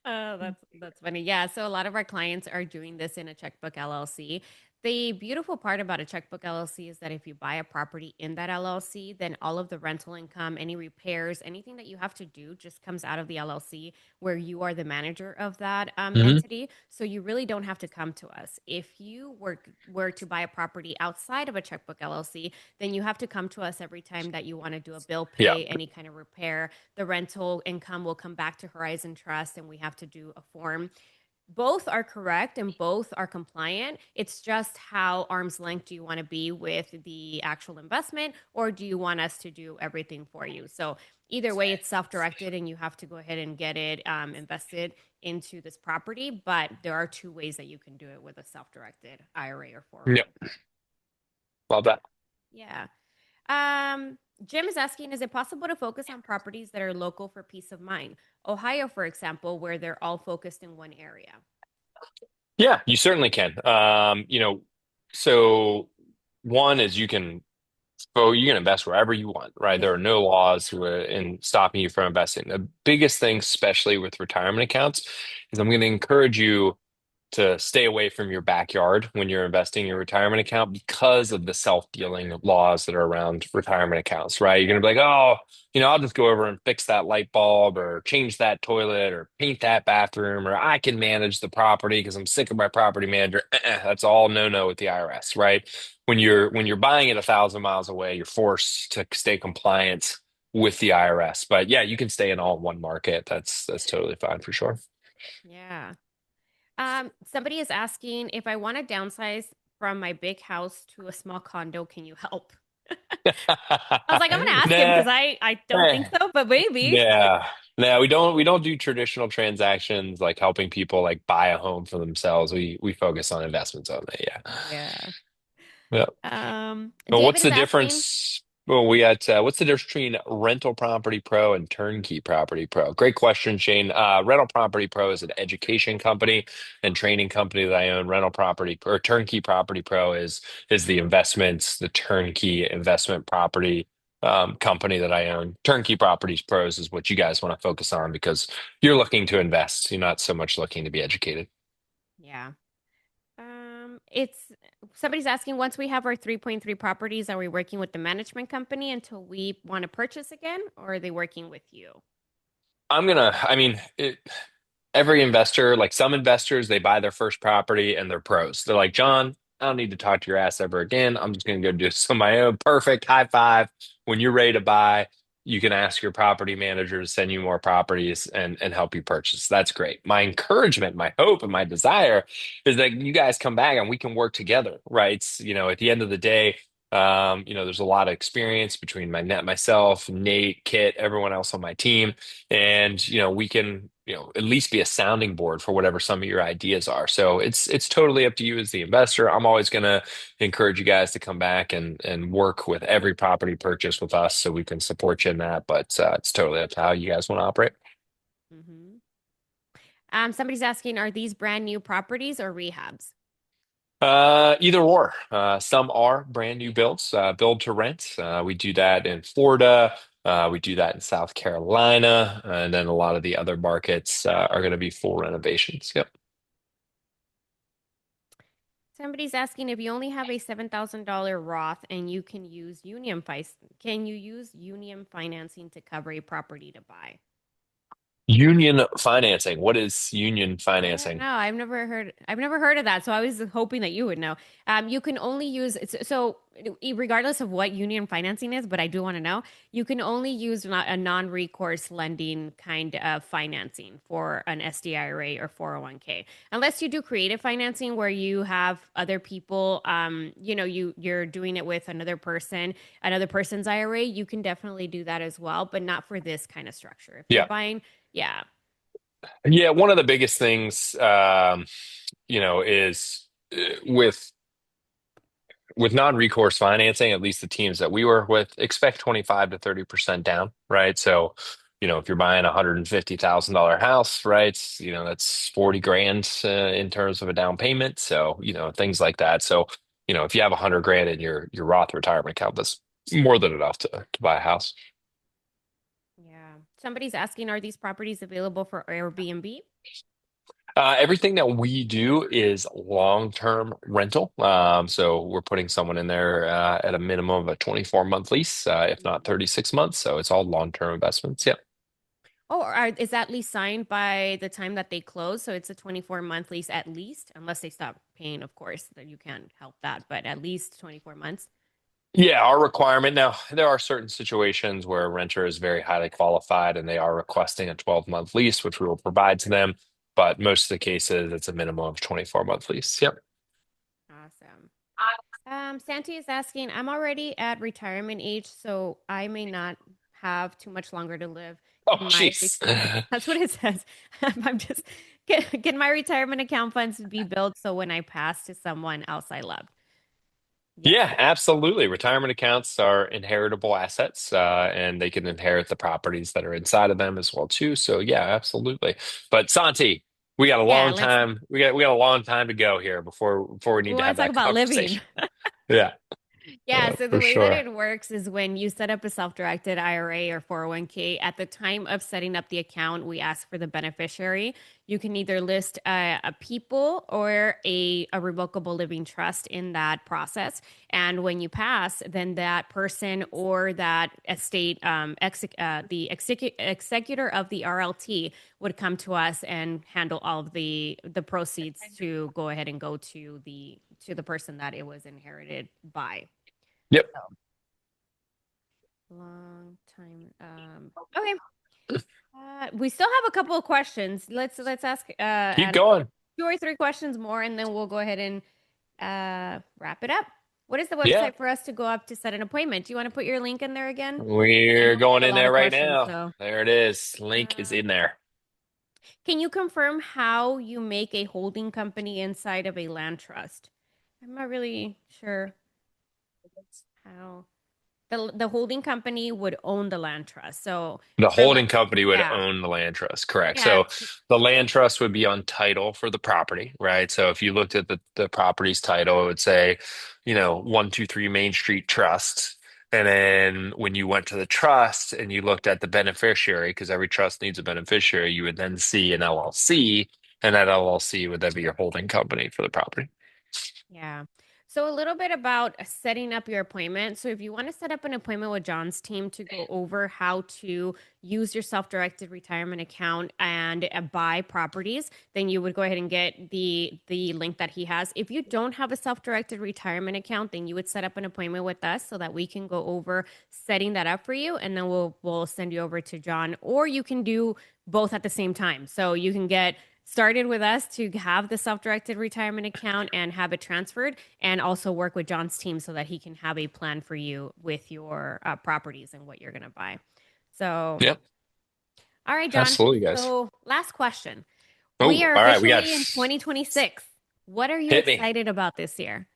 Oh, that's funny. Yeah, so a lot of our clients are doing this in a checkbook LLC. The beautiful part about a checkbook LLC is that if you buy a property in that LLC, then all of the rental income, any repairs, anything that you have to do just comes out of the LLC where you are the manager of that Hmm. entity. So you really don't have to come to us. If you were to buy a property outside of a checkbook LLC, then you have to come to us every time that you want to do a bill Yeah. pay, any kind of repair. The rental income will come back to Horizon Trust and we have to do a form. Both are correct and both are compliant. It's just how arm's length do you want to be with the actual investment, or do you want us to do everything for you? So either way, it's self-directed and you have to go ahead and get it invested into this property. But there are two ways that you can do it with a self-directed IRA or Yep. 401k. Love that. Yeah. Um, Jim is asking, is it possible to focus on properties that are local for peace of mind? Ohio, for example, where they're all focused in one area. Yeah, you certainly can. So one is you can invest wherever you want, right? There Yeah. are no laws in stopping you from investing. The biggest thing, especially with retirement accounts, is I'm going to encourage you to stay away from your backyard when you're investing in your retirement account because of the self-dealing laws that are around retirement accounts, right? You're going to be like, oh, I'll just go over and fix that light bulb or change that toilet or paint that bathroom, or I can manage the property because I'm sick of my property manager. That's all no-no with the IRS, right? When you're buying it 1,000 miles away, you're forced to stay compliant with the IRS. But yeah, you can stay in all one market. That's totally fine for sure. Yeah. Somebody is asking if I want to downsize from my big house to a small condo, can you help? I was like, I'm gonna ask him Nah. because I don't think eh, so, but maybe. Yeah. No, we don't do traditional transactions like helping people like buy a home for themselves. We focus on investments only. Yeah. Yeah. Yeah. Well, what's David is the asking. difference? Well, we got what's the difference between rental property pro and turnkey property pro? Great question, Shane. Rental property pro is an education company and training company that I own. Rental property or turnkey property pro is the investments, the turnkey investment property. company that I own. Turnkey Properties Pros is what you guys want to focus on because you're looking to invest. You're not so much looking to be educated. Yeah. It's somebody's asking, once we have our 3.3 properties, are we working with the management company until we want to purchase again, or are they working with you? I mean, every investor, like some investors, they buy their first property and they're pros. They're like, John, I don't need to talk to your ass ever again. I'm just going to go do this on my own. Perfect. High five. When you're ready to buy, you can ask your property manager to send you more properties and help you purchase. That's great. My encouragement, my hope, and my desire is that you guys come back and we can work together, right? At the end of the day, there's a lot of experience between myself, Nate, Kit, everyone else on my team, and we can at least be a sounding board for whatever some of your ideas are. So it's totally up to you as the investor. I'm always going to encourage you guys to come back and work with every property purchase with us so we can support you in that, but it's totally up to how you guys want to operate. Hmm. Somebody's asking, are these brand new properties or rehabs? Either or. Some are brand new builds, build to rent. We do that in Florida. We do that in South Carolina, and then a lot of the other markets are going to be full renovations. Yep. Somebody's asking, if you only have a $7,000 Roth and you can you use union financing to cover a property to buy? Union financing. What is union I don't financing? know. I've never heard of that. So I was hoping that you would know. You can only use so regardless of what union financing is, but I do want to know, you can only use a non-recourse lending kind of financing for an SDIRA or 401k. Unless you do creative financing where you have other people, you're doing it with another person's IRA, you can definitely do that as well, but not for this kind of structure. If you're Yeah. buying, yeah. Yeah, one of the biggest things, is with non-recourse financing, at least the teams that we work with, expect 25 to 30% down, right? So, if you're buying a $150,000 house, right, that's 40 grand in terms of a down payment. So, things like that. So, if you have 100 grand in your Roth retirement account, that's more than enough to buy a house. Yeah. Somebody's asking, are these properties available for Airbnb? Everything that we do is long-term rental. So we're putting someone in there at a minimum of a 24-month lease, if not Mhm. 36 months. So it's all long-term investments. Yep. Oh, is that lease signed by the time that they close? So it's a 24-month lease at least, unless they stop paying, of course, that you can't help that, but at least 24 months. Yeah, our requirement now, there are certain situations where a renter is very highly qualified and they are requesting a 12-month lease, which we will provide to them. But most of the cases, it's a minimum of 24-month lease. Yep. Awesome. Santi is asking, I'm already at retirement age, so I may not have too much longer to live. Oh, Can my jeez. retirement, that's what it says. I'm just, can my retirement account funds be built so when I pass to someone else I loved? Yes. Yeah, absolutely. Retirement accounts are inheritable assets, and they can inherit the properties that are inside of them as well too. So yeah, absolutely. But Santi, we got a Yeah, long time. We got a long time to go here before we we need to want have to talk that about living. conversation. Yeah, Yeah, so for the way that sure. it works is when you set up a self-directed IRA or 401k, at the time of setting up the account, we ask for the beneficiary. You can either list a people or a revocable living trust in that process. And when you pass, then that person or that estate, the executor of the RLT would come to us and handle all of the proceeds to go ahead and go to the person that it was inherited by. Yep. So long time. Okay. We still have a couple of questions. Let's ask Keep and going. two or three questions more, and then we'll go ahead and wrap it up. What is the Yeah, website for us to go up to set an appointment? Do you want to put your link in there again? I we're know we going have a in lot there of right questions, now. so There it is. Link is uh, in there. can you confirm how you make a holding company inside of a land trust? I'm not really sure how. The holding company would own the land trust. So The for holding company would yeah, own the land trust, correct. yeah. So the land trust would be on title for the property, right? So if you looked at the property's title, it would say, 123 Main Street Trust. And then when you went to the trust and you looked at the beneficiary, because every trust needs a beneficiary, you would then see an LLC, and that LLC would then be your holding company for the property. Yeah. So a little bit about setting up your appointment. So if you want to set up an appointment with John's team to go over how to use your self-directed retirement account and buy properties, then you would go ahead and get the link that he has. If you don't have a self-directed retirement account, then you would set up an appointment with us so that we can go over setting that up for you, and then we'll send you over to John, or you can do both at the same time. So you can get started with us to have the self-directed retirement account and have it transferred, and also work with John's team so that he can have a plan for you with your properties and what you're going to buy. So, Yep, all right, John. absolutely, guys. So, last question. We Oh, are all right, we got officially in 2026. What are you hit me. excited about this year?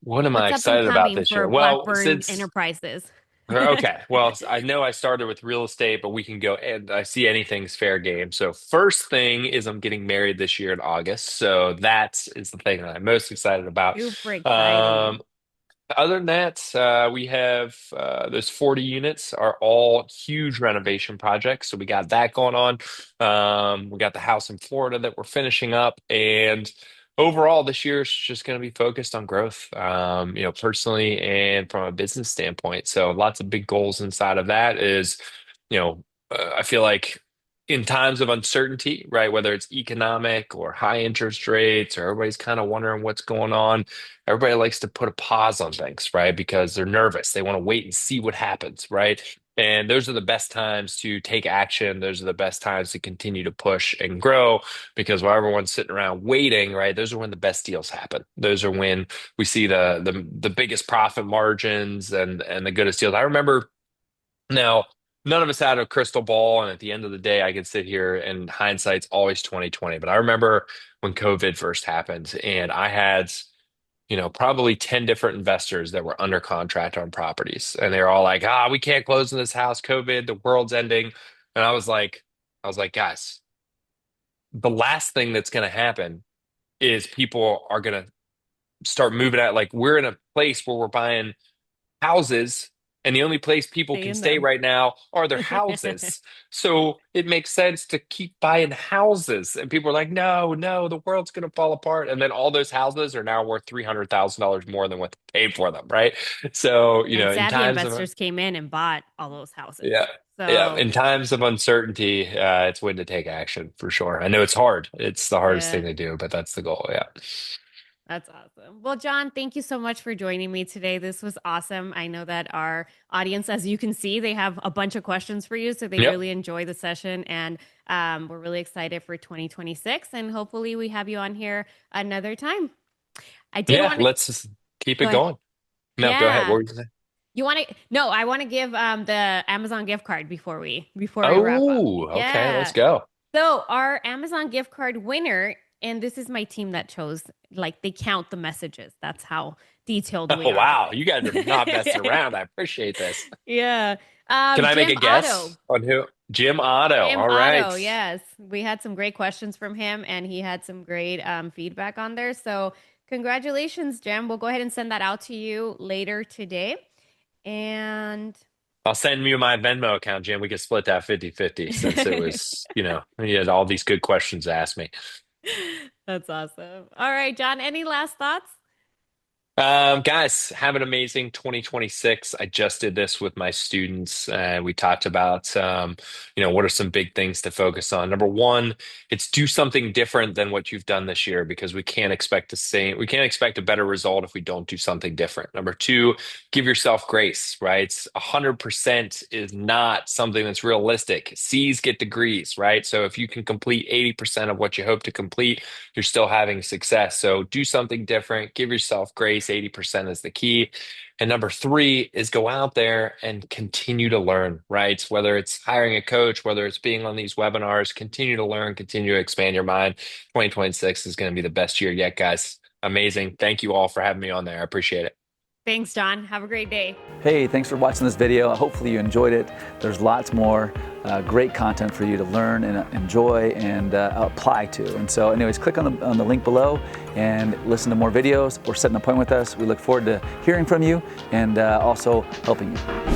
What am I What's up and excited about coming this year? for Well, Blackburn since Enterprises? okay, well, I know I started with real estate, but we can go and I see anything's fair game. So first thing is I'm getting married this year in August. So that is the thing that I'm most excited about. Super exciting. Um, Other than that, we have those 40 units are all huge renovation projects. So we got that going on. We got the house in Florida that we're finishing up. And overall, this year is just going to be focused on growth, personally and from a business standpoint. So lots of big goals inside of that is, I feel like in times of uncertainty, right, whether it's economic or high interest rates, or everybody's kind of wondering what's going on. Everybody likes to put a pause on things, right? Because they're nervous. They want to wait and see what happens, right? And those are the best times to take action. Those are the best times to continue to push and grow because while everyone's sitting around waiting, right? Those are when the best deals happen. Those are when we see the biggest profit margins and the goodest deals. I remember now, none of us had a crystal ball, and at the end of the day, I can sit here and hindsight's always 2020. But I remember when COVID first happened, and I had probably 10 different investors that were under contract on properties. And they were all like, we can't close in this house, COVID, the world's ending. And I was like, guys, the last thing that's going to happen is people are going to start moving out. Like we're in a place where we're buying houses, and the only place people Stay can in stay them. right now are their houses. So it makes sense to keep buying houses. And people are like, no, no, the world's going to fall apart. And then all those houses are now worth $300,000 more than what they paid for them, right? So, And in savvy times of, investors came in and bought all those houses. yeah. Yeah, So, in times of uncertainty, it's when to take action for sure. I know it's hard. It's the hardest thing yeah. to do, but that's the goal. Yeah. That's awesome. Well, John, thank you so much for joining me today. This was awesome. I know that our audience, as you can see, they have a bunch of questions for you. So they Yep. really enjoy the session. And we're really excited for 2026. And hopefully we have you on here another time. I did Yeah. want to Let's just keep it go ahead. going. No, go ahead. What Yeah. were you gonna say? You want to? No, I want to give the Amazon gift card before we wrap up. Oh, okay, let's Yeah. go. So our Amazon gift card winner, and this is my team that chose, like they count the messages. That's how detailed we Oh, are wow. today. You guys are not messing around. I appreciate this. Yeah. Can I make Jim a Otto. guess on who? Jim Otto. Jim All right. Otto, yes. We had some great questions from him and he had some great feedback on there. So congratulations, Jim. We'll go ahead and send that out to you later today. And I'll send you my Venmo account, Jim. We could split that 50-50 since it was, he had all these good questions to ask me. that's awesome. All right, John, any last thoughts? Guys, have an amazing 2026. I just did this with my students. We talked about, what are some big things to focus on. Number one, it's do something different than what you've done this year because we can't expect a better result if we don't do something different. Number two, give yourself grace, right? 100% is not something that's realistic. C's get degrees, right? So if you can complete 80% of what you hope to complete, you're still having success. So do something different, give yourself grace. 80% is the key. And number three is go out there and continue to learn, right? Whether it's hiring a coach, whether it's being on these webinars, continue to learn, continue to expand your mind. 2026 is going to be the best year yet, guys. Amazing. Thank you all for having me on there. I appreciate it. Thanks, John. Have a great day. Hey, thanks for watching this video. Hopefully you enjoyed it. There's lots more great content for you to learn and enjoy and apply to. And so anyways, click on the link below and listen to more videos or set an appointment with us. We look forward to hearing from you and also helping you.